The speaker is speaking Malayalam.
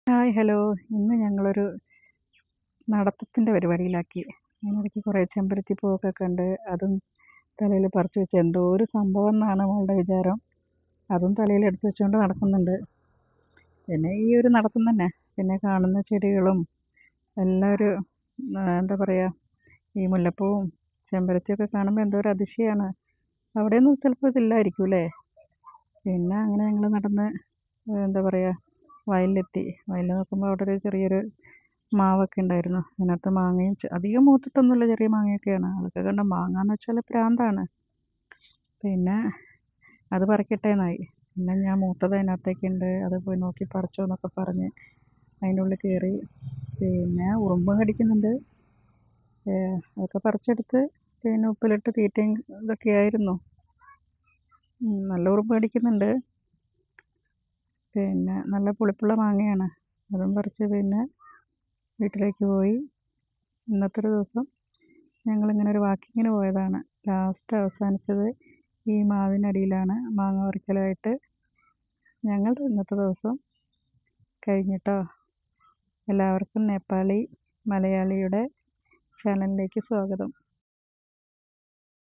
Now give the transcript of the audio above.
Hi hello. ഇന്ന് ഞങ്ങളൊരു നടത്തത്തിൻ്റെ പരിപാടിയിലാക്കി. അതിനിടയ്ക്ക് കുറേ ചെമ്പരത്തി പൂവൊക്കെ കണ്ട് അതും തലയിൽ പറിച്ച് വെച്ച് എന്തോ ഒരു സംഭവം എന്നാണ് മോളുടെ വിചാരം. അതും തലയിൽ എടുത്ത് വെച്ചുകൊണ്ട് നടക്കുന്നുണ്ട്. പിന്നെ ഈ ഒരു നടത്തം തന്നെ. പിന്നെ കാണുന്ന ചെടികളും എല്ലാം ഒരു എന്താ പറയുക, ഈ മുല്ലപ്പൂവും ചെമ്പരത്തിയൊക്കെ കാണുമ്പോൾ എന്തോ ഒരു അതിശയമാണ്. അവിടെയൊന്നും ചിലപ്പോൾ ഇതില്ലായിരിക്കും അല്ലേ. പിന്നെ അങ്ങനെ ഞങ്ങൾ നടന്ന് എന്താ പറയുക, വയലിലെത്തി. വയലിൽ നോക്കുമ്പോൾ അവിടെ ഒരു ചെറിയൊരു മാവൊക്കെ ഉണ്ടായിരുന്നു. അതിനകത്ത് മാങ്ങയും അധികം മൂത്തിട്ടൊന്നുമില്ല, ചെറിയ മാങ്ങയൊക്കെയാണ്. അതൊക്കെ കണ്ട മാങ്ങാന്ന് വെച്ചാൽ പ്രാന്താണ്. പിന്നെ അത് പറിക്കട്ടെ എന്നായി. പിന്നെ ഞാൻ മൂത്തത് അതിനകത്തേക്കുണ്ട്, അത് പോയി നോക്കി പറിച്ചോ എന്നൊക്കെ പറഞ്ഞ് അതിൻ്റെ ഉള്ളിൽ കയറി. പിന്നെ ഉറുമ്പും കടിക്കുന്നുണ്ട്. അതൊക്കെ പറിച്ചെടുത്ത് പിന്നെ ഉപ്പിലിട്ട് തീറ്റയും ഇതൊക്കെയായിരുന്നു. നല്ല ഉറുമ്പ് കടിക്കുന്നുണ്ട്. പിന്നെ നല്ല പുളിപ്പുള്ള മാങ്ങയാണ്. അതും പറിച്ച് പിന്നെ വീട്ടിലേക്ക് പോയി. ഇന്നത്തെ ഒരു ദിവസം ഞങ്ങളിങ്ങനെ ഒരു വാക്കിങ്ങിന് പോയതാണ്. ലാസ്റ്റ് അവസാനിച്ചത് ഈ മാവിനടിയിലാണ്. മാങ്ങ പറിക്കലായിട്ട് ഞങ്ങൾ ഇന്നത്തെ ദിവസം കഴിഞ്ഞിട്ടോ. എല്ലാവർക്കും നേപ്പാളി മലയാളിയുടെ ചാനലിലേക്ക് സ്വാഗതം.